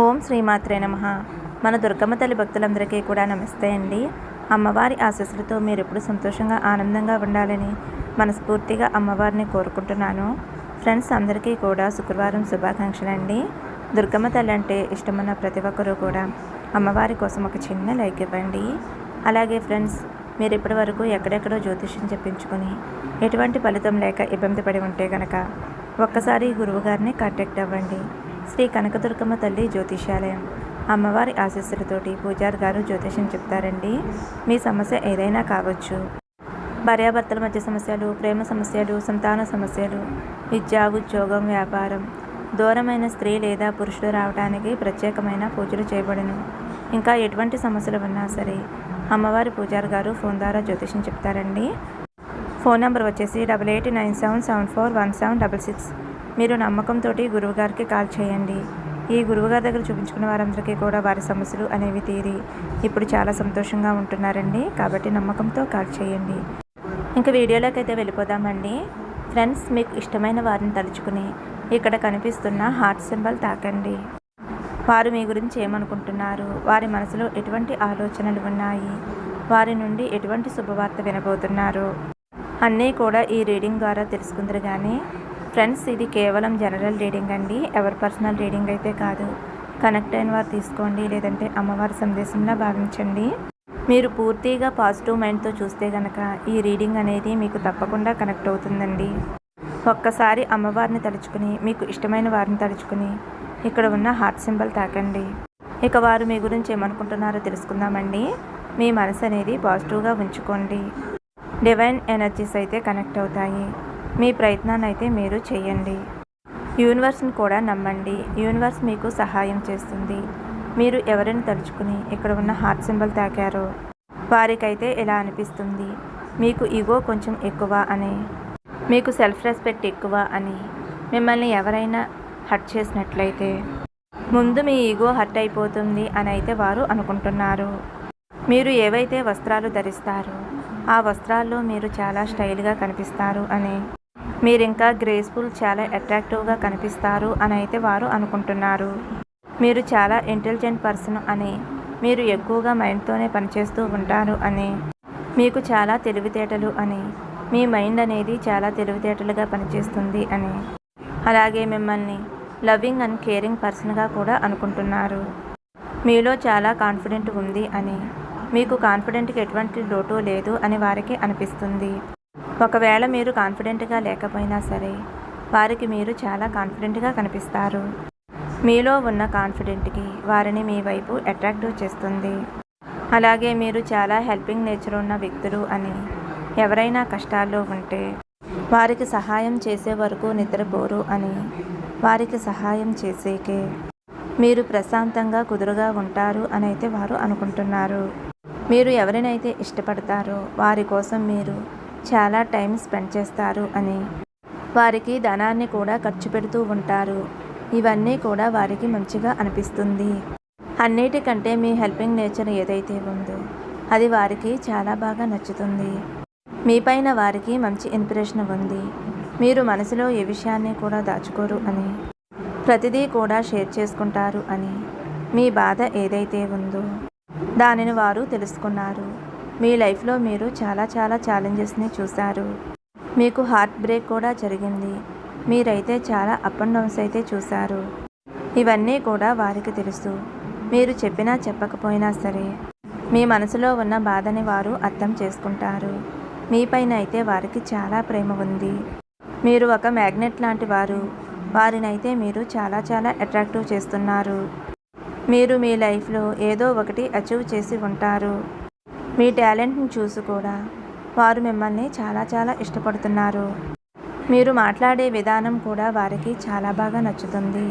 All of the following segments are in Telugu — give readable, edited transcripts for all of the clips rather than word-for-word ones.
ఓం శ్రీమాత్రే నమః. మన దుర్గమ్మ తల్లి భక్తులందరికీ కూడా నమస్తే అండి. అమ్మవారి ఆశీస్సులతో మీరు ఎప్పుడు సంతోషంగా ఆనందంగా ఉండాలని మనస్ఫూర్తిగా అమ్మవారిని కోరుకుంటున్నాను. ఫ్రెండ్స్ అందరికీ కూడా శుక్రవారం శుభాకాంక్షలు అండి. దుర్గమ్మ తల్లి అంటే ఇష్టమున్న ప్రతి ఒక్కరూ కూడా అమ్మవారి కోసం ఒక చిన్న లైక్ ఇవ్వండి. అలాగే ఫ్రెండ్స్, మీరు ఇప్పటి వరకు ఎక్కడెక్కడో జ్యోతిష్యం చెప్పించుకొని ఎటువంటి ఫలితం లేక ఇబ్బంది పడి ఉంటే కనుక ఒక్కసారి గురువుగారిని కాంటాక్ట్ అవ్వండి. శ్రీ కనకదుర్గమ్మ తల్లి జ్యోతిష్యాలయం. అమ్మవారి ఆశీస్సులతోటి పూజారి గారు జ్యోతిష్యం చెప్తారండి. మీ సమస్య ఏదైనా కావచ్చు. భార్యాభర్తల మధ్య సమస్యలు, ప్రేమ సమస్యలు, సంతాన సమస్యలు, విద్య, ఉద్యోగం, వ్యాపారం, దూరమైన స్త్రీ లేదా పురుషుడు రావడానికి ప్రత్యేకమైన పూజలు చేయబడును. ఇంకా ఎటువంటి సమస్యలు ఉన్నా సరే అమ్మవారి పూజారి గారు ఫోన్ ద్వారా జ్యోతిష్యం చెప్తారండి. ఫోన్ నెంబర్ వచ్చేసి 8897741766. మీరు నమ్మకంతో గురువుగారికి కాల్ చేయండి. ఈ గురువుగారి దగ్గర చూపించుకున్న వారందరికీ కూడా వారి సమస్యలు అనేవి తీరి ఇప్పుడు చాలా సంతోషంగా ఉంటున్నారండి. కాబట్టి నమ్మకంతో కాల్ చేయండి. ఇంకా వీడియోలోకి అయితే వెళ్ళిపోదామండి. ఫ్రెండ్స్, మీకు ఇష్టమైన వారిని తలుచుకుని ఇక్కడ కనిపిస్తున్న హార్ట్ సింబల్ తాకండి. వారు మీ గురించి ఏమనుకుంటున్నారు, వారి మనసులో ఎటువంటి ఆలోచనలు ఉన్నాయి, వారి నుండి ఎటువంటి శుభవార్త వినబోతున్నారు అన్నీ కూడా ఈ రీడింగ్ ద్వారా తెలుసుకుందరు. కానీ ఫ్రెండ్స్, ఇది కేవలం జనరల్ రీడింగ్ అండి. ఎవరి పర్సనల్ రీడింగ్ అయితే కాదు. కనెక్ట్ అయిన వారు తీసుకోండి, లేదంటే అమ్మవారి సందేశంలా భావించండి. మీరు పూర్తిగా పాజిటివ్ మైండ్తో చూస్తే కనుక ఈ రీడింగ్ అనేది మీకు తప్పకుండా కనెక్ట్ అవుతుందండి. ఒక్కసారి అమ్మవారిని తలుచుకుని, మీకు ఇష్టమైన వారిని తలుచుకుని ఇక్కడ ఉన్న హార్ట్ సింబల్ తాకండి. ఇక వారు మీ గురించి ఏమనుకుంటున్నారో తెలుసుకుందామండి. మీ మనసు అనేది పాజిటివ్గా ఉంచుకోండి. డివైన్ ఎనర్జీస్ అయితే కనెక్ట్ అవుతాయి. మీ ప్రయత్నాన్ని అయితే మీరు చేయండి. యూనివర్స్ని కూడా నమ్మండి. యూనివర్స్ మీకు సహాయం చేస్తుంది. మీరు ఎవరిని తలుచుకుని ఇక్కడ ఉన్న హార్ట్ సింబల్ తాకారో వారికైతే ఎలా అనిపిస్తుంది, మీకు ఈగో కొంచెం ఎక్కువ అని, మీకు సెల్ఫ్ రెస్పెక్ట్ ఎక్కువ అని, మిమ్మల్ని ఎవరైనా హర్ట్ చేసినట్లయితే ముందు మీ ఈగో హర్ట్ అయిపోతుంది అని అయితే వారు అనుకుంటున్నారు. మీరు ఏవైతే వస్త్రాలు ధరిస్తారో ఆ వస్త్రాల్లో మీరు చాలా స్టైల్గా కనిపిస్తారు అని, మీరు ఇంకా గ్రేస్ఫుల్, చాలా అట్రాక్టివ్గా కనిపిస్తారు అని అయితే వారు అనుకుంటున్నారు. మీరు చాలా ఇంటెలిజెంట్ పర్సన్ అని, మీరు ఎక్కువగా మైండ్తోనే పనిచేస్తూ ఉంటారు అని, మీకు చాలా తెలివితేటలు అని, మీ మైండ్ అనేది చాలా తెలివితేటలుగా పనిచేస్తుంది అని, అలాగే మిమ్మల్ని లవింగ్ అండ్ కేరింగ్ పర్సన్గా కూడా అనుకుంటున్నారు. మీలో చాలా కాన్ఫిడెంట్ ఉంది అని, మీకు కాన్ఫిడెంట్కి ఎటువంటి లోటు లేదు అని వారికి అనిపిస్తుంది. ఒకవేళ మీరు కాన్ఫిడెంట్గా లేకపోయినా సరే వారికి మీరు చాలా కాన్ఫిడెంట్గా కనిపిస్తారు. మీలో ఉన్న కాన్ఫిడెంట్కి వారిని మీ వైపు అట్రాక్టివ్ చేస్తుంది. అలాగే మీరు చాలా హెల్పింగ్ నేచర్ ఉన్న వ్యక్తులు అని, ఎవరైనా కష్టాల్లో ఉంటే వారికి సహాయం చేసే వరకు నిద్రపోరు అని, వారికి సహాయం చేసేకే మీరు ప్రశాంతంగా కుదురుగా ఉంటారు అని అయితే వారు అనుకుంటున్నారు. మీరు ఎవరినైతే ఇష్టపడతారో వారి కోసం మీరు చాలా టైం స్పెండ్ చేస్తారు అని, వారికి ధనాన్ని కూడా ఖర్చు పెడుతూ ఉంటారు. ఇవన్నీ కూడా వారికి మంచిగా అనిపిస్తుంది. అన్నిటికంటే మీ హెల్పింగ్ నేచర్ ఏదైతే ఉందో అది వారికి చాలా బాగా నచ్చుతుంది. మీపైన వారికి మంచి ఇంప్రెషన్ ఉంది. మీరు మనసులో ఏ విషయాన్ని కూడా దాచుకోరు అని, ప్రతిదీ కూడా షేర్ చేసుకుంటారు అని, మీ బాధ ఏదైతే ఉందో దానిని వారు తెలుసుకున్నారు. మీ లైఫ్లో మీరు చాలా ఛాలెంజెస్ని చూశారు. మీకు హార్ట్ బ్రేక్ కూడా జరిగింది. మీరైతే చాలా అప్ అండ్ డౌన్స్ అయితే చూశారు. ఇవన్నీ కూడా వారికి తెలుసు. మీరు చెప్పినా చెప్పకపోయినా సరే మీ మనసులో ఉన్న బాధని వారు అర్థం చేసుకుంటారు. మీపైన అయితే వారికి చాలా ప్రేమ ఉంది. మీరు ఒక మ్యాగ్నెట్ లాంటి వారు. వారినైతే మీరు చాలా అట్రాక్టివ్ చేస్తున్నారు. మీరు మీ లైఫ్లో ఏదో ఒకటి అచీవ్ చేసి ఉంటారు. మీ టాలెంట్ని చూసి కూడా వారు మిమ్మల్ని చాలా ఇష్టపడుతున్నారు. మీరు మాట్లాడే విధానం కూడా వారికి చాలా బాగా నచ్చుతుంది.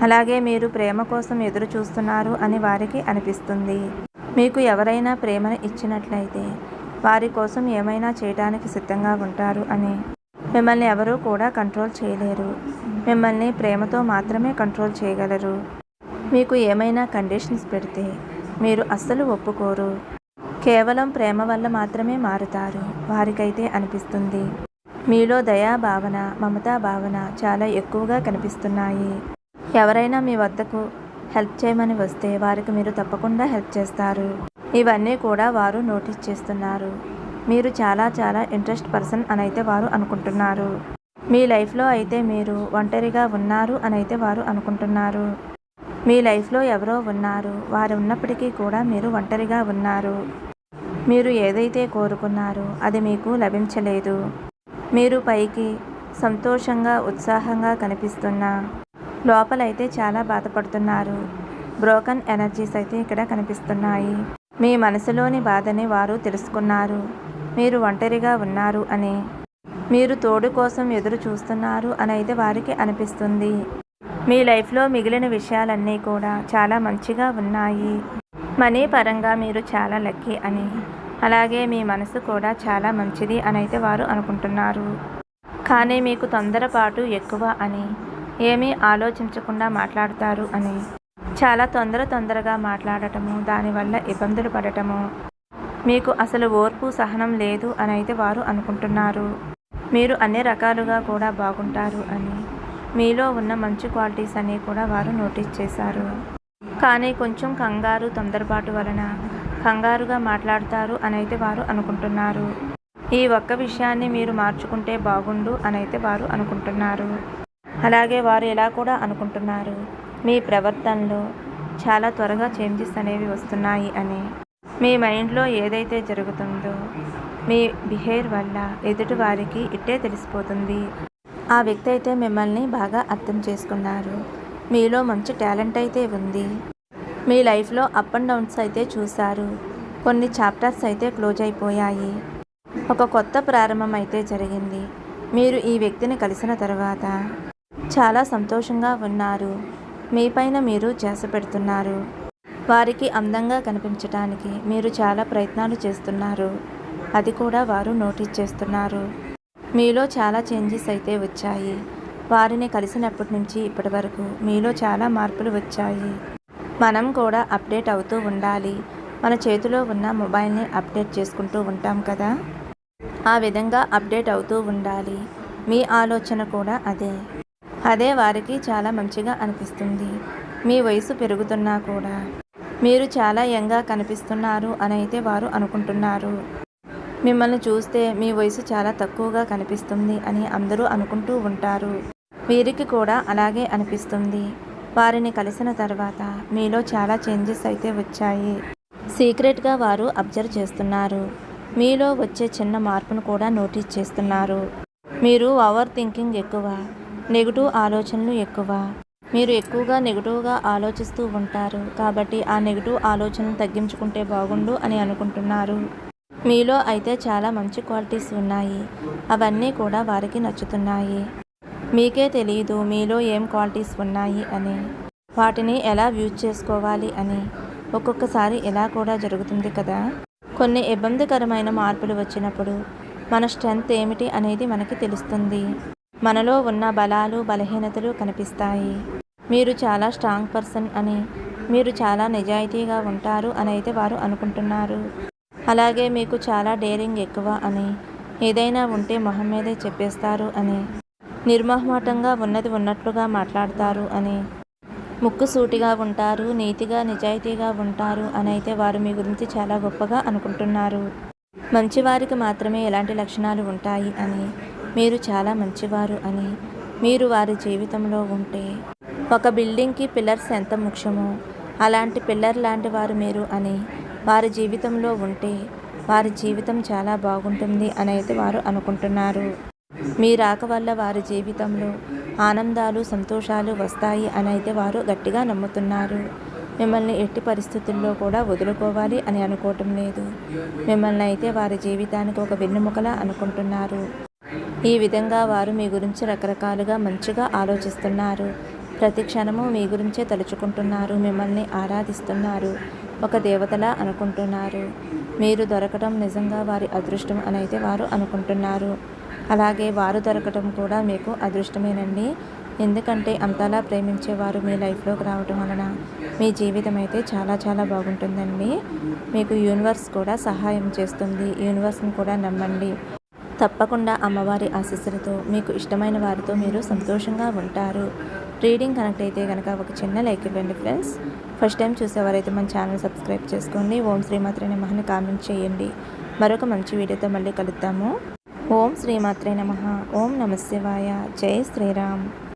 అలాగే మీరు ప్రేమ కోసం ఎదురు చూస్తున్నారు అని వారికి అనిపిస్తుంది. మీకు ఎవరైనా ప్రేమను ఇచ్చినట్లయితే వారి కోసం ఏమైనా చేయడానికి సిద్ధంగా ఉంటారు అని, మిమ్మల్ని ఎవరూ కూడా కంట్రోల్ చేయలేరు. మిమ్మల్ని ప్రేమతో మాత్రమే కంట్రోల్ చేయగలరు. మీకు ఏమైనా కండిషన్స్ పెడితే మీరు అస్సలు ఒప్పుకోరు. కేవలం ప్రేమ వల్ల మాత్రమే మారుతారు వారికైతే అనిపిస్తుంది. మీలో దయా భావన, మమతా భావన చాలా ఎక్కువగా కనిపిస్తున్నాయి. ఎవరైనా మీ వద్దకు హెల్ప్ చేయమని వస్తే వారికి మీరు తప్పకుండా హెల్ప్ చేస్తారు. ఇవన్నీ కూడా వారు నోటీస్ చేస్తున్నారు. మీరు చాలా చాలా ఇంట్రెస్ట్ పర్సన్ అని అయితే వారు అనుకుంటున్నారు. మీ లైఫ్లో అయితే మీరు ఒంటరిగా ఉన్నారు అని అయితే వారు అనుకుంటున్నారు. మీ లైఫ్లో ఎవరో ఉన్నారు, వారు ఉన్నప్పటికీ కూడా మీరు ఒంటరిగా ఉన్నారు. మీరు ఏదైతే కోరుకున్నారో అది మీకు లభించలేదు. మీరు పైకి సంతోషంగా ఉత్సాహంగా కనిపిస్తున్నా లోపలైతే చాలా బాధపడుతున్నారు. బ్రోకన్ ఎనర్జీస్ అయితే ఇక్కడ కనిపిస్తున్నాయి. మీ మనసులోని బాధని వారు తెలుసుకున్నారు. మీరు ఒంటరిగా ఉన్నారు అని, మీరు తోడు కోసం ఎదురు చూస్తున్నారు అని అయితే వారికి అనిపిస్తుంది. మీ లైఫ్లో మిగిలిన విషయాలన్నీ కూడా చాలా మంచిగా ఉన్నాయి. మనీ పరంగా మీరు చాలా లక్కీ అని, అలాగే మీ మనసు కూడా చాలా మంచిది అని అయితే వారు అనుకుంటున్నారు. కానీ మీకు తొందరపాటు ఎక్కువ అని, ఏమీ ఆలోచించకుండా మాట్లాడతారు అని, చాలా తొందరగా మాట్లాడటము, దానివల్ల ఇబ్బందులు పడటము, మీకు అసలు ఓర్పు సహనం లేదు అని అయితే వారు అనుకుంటున్నారు. మీరు అన్ని రకాలుగా కూడా బాగుంటారు అని, మీలో ఉన్న మంచి క్వాలిటీస్ అన్నీ కూడా వారు నోటీస్ చేశారు. కానీ కొంచెం కంగారు తొందరపాటు వలన కంగారుగా మాట్లాడతారు అని అయితే వారు అనుకుంటున్నారు. ఈ ఒక్క విషయాన్ని మీరు మార్చుకుంటే బాగుండు అని అయితే వారు అనుకుంటున్నారు. అలాగే వారు ఇలా కూడా అనుకుంటున్నారు, మీ ప్రవర్తనలో చాలా త్వరగా చేంజెస్ అనేవి వస్తున్నాయి అని. మీ మైండ్లో ఏదైతే జరుగుతుందో మీ బిహేవియర్ వల్ల ఎదుటి వారికి ఇట్టే తెలిసిపోతుంది. ఆ వ్యక్తి అయితే మిమ్మల్ని బాగా అర్థం చేసుకున్నారు. మీలో మంచి టాలెంట్ అయితే ఉంది. మీ లైఫ్లో అప్ అండ్ డౌన్స్ అయితే చూశారు. కొన్ని చాప్టర్స్ అయితే క్లోజ్ అయిపోయాయి. ఒక కొత్త ప్రారంభం అయితే జరిగింది. మీరు ఈ వ్యక్తిని కలిసిన తర్వాత చాలా సంతోషంగా ఉన్నారు. మీపైన మీరు ధ్యాస పెడుతున్నారు. వారికి అందంగా కనిపించడానికి మీరు చాలా ప్రయత్నాలు చేస్తున్నారు. అది కూడా వారు నోటీస్ చేస్తున్నారు. మీలో చాలా చేంజెస్ అయితే వచ్చాయి. వారిని కలిసినప్పటి నుంచి ఇప్పటి వరకు మీలో చాలా మార్పులు వచ్చాయి. మనం కూడా అప్డేట్ అవుతూ ఉండాలి. మన చేతిలో ఉన్న మొబైల్ని అప్డేట్ చేసుకుంటూ ఉంటాం కదా, ఆ విధంగా అప్డేట్ అవుతూ ఉండాలి. మీ ఆలోచన కూడా అదే వారికి చాలా మంచిగా అనిపిస్తుంది. మీ వయసు పెరుగుతున్నా కూడా మీరు చాలా యంగ్గా కనిపిస్తున్నారు అని అయితే వారు అనుకుంటున్నారు. మిమ్మల్ని చూస్తే మీ వయసు చాలా తక్కువగా కనిపిస్తుంది అని అందరూ అనుకుంటూ ఉంటారు. వీరికి కూడా అలాగే అనిపిస్తుంది. వారిని కలిసిన తర్వాత మీలో చాలా చేంజెస్ అయితే వచ్చాయి. సీక్రెట్గా వారు అబ్జర్వ్ చేస్తున్నారు. మీలో వచ్చే చిన్న మార్పును కూడా నోటీస్ చేస్తున్నారు. మీరు ఓవర్ థింకింగ్ ఎక్కువ, నెగిటివ్ ఆలోచనలు ఎక్కువ. మీరు ఎక్కువగా నెగిటివ్గా ఆలోచిస్తూ ఉంటారు. కాబట్టి ఆ నెగిటివ్ ఆలోచనలు తగ్గించుకుంటే బాగుండు అని అనుకుంటున్నారు. మీలో అయితే చాలా మంచి క్వాలిటీస్ ఉన్నాయి. అవన్నీ కూడా వారికి నచ్చుతున్నాయి. మీకే తెలియదు మీలో ఏం క్వాలిటీస్ ఉన్నాయి అని, వాటిని ఎలా యూజ్ చేసుకోవాలి అని. ఒక్కొక్కసారి ఇలా కూడా జరుగుతుంది కదా. కొన్ని ఇబ్బందికరమైన మార్పులు వచ్చినప్పుడు మన స్ట్రెంగ్త్ ఏమిటి అనేది మనకి తెలుస్తుంది. మనలో ఉన్న బలాలు బలహీనతలు కనిపిస్తాయి. మీరు చాలా స్ట్రాంగ్ పర్సన్ అని, మీరు చాలా నిజాయితీగా ఉంటారు అని అయితే వారు అనుకుంటున్నారు. అలాగే మీకు చాలా డేరింగ్ ఎక్కువ అని, ఏదైనా ఉంటే మొహం మీదే చెప్పేస్తారు అని, నిర్మోహమాటంగా ఉన్నది ఉన్నట్లుగా మాట్లాడతారు అని, ముక్కుసూటిగా ఉంటారు, నీతిగా నిజాయితీగా ఉంటారు అని అయితే వారు మీ గురించి చాలా గొప్పగా అనుకుంటున్నారు. మంచివారికి మాత్రమే ఎలాంటి లక్షణాలు ఉంటాయి అని, మీరు చాలా మంచివారు అని, మీరు వారి జీవితంలో ఉంటే ఒక బిల్డింగ్కి పిల్లర్స్ ఎంత ముఖ్యమో అలాంటి పిల్లర్ లాంటి వారు మీరు అని, వారి జీవితంలో ఉంటే వారి జీవితం చాలా బాగుంటుంది అని అయితే వారు అనుకుంటున్నారు. మీ రాక వల్ల వారి జీవితంలో ఆనందాలు సంతోషాలు వస్తాయి అని అయితే వారు గట్టిగా నమ్ముతున్నారు. మిమ్మల్ని ఎట్టి పరిస్థితుల్లో కూడా వదులుకోవాలి అని అనుకోవటం లేదు. మిమ్మల్ని అయితే వారి జీవితానికి ఒక వెన్నెముకలా అనుకుంటున్నారు. ఈ విధంగా వారు మీ గురించి రకరకాలుగా మంచిగా ఆలోచిస్తున్నారు. ప్రతి క్షణము మీ గురించే తలుచుకుంటున్నారు. మిమ్మల్ని ఆరాధిస్తున్నారు. ఒక దేవతలా అనుకుంటున్నారు. మీరు దొరకటం నిజంగా వారి అదృష్టం అని అయితే వారు అనుకుంటున్నారు. అలాగే వారు దొరకటం కూడా మీకు అదృష్టమేనండి. ఎందుకంటే అంతలా ప్రేమించేవారు మీ లైఫ్లోకి రావటం వలన మీ జీవితం అయితే చాలా చాలా బాగుంటుందండి. మీకు యూనివర్స్ కూడా సహాయం చేస్తుంది. యూనివర్స్ని కూడా నమ్మండి. తప్పకుండా అమ్మవారి ఆశీస్సులతో మీకు ఇష్టమైన వారితో మీరు సంతోషంగా ఉంటారు. రీడింగ్ కనెక్ట్ అయితే కనుక ఒక చిన్న లైక్ ఇవ్వండి ఫ్రెండ్స్. ఫస్ట్ టైం చూసేవారైతే మన ఛానల్ సబ్స్క్రైబ్ చేసుకోండి. ఓం శ్రీమాత్రే నమః కామెంట్ చేయండి. మరొక మంచి వీడియోతో మళ్ళీ కలుద్దాము. ఓం శ్రీమాత్రే నమః. ఓం నమః శివాయ. జై శ్రీరామ్.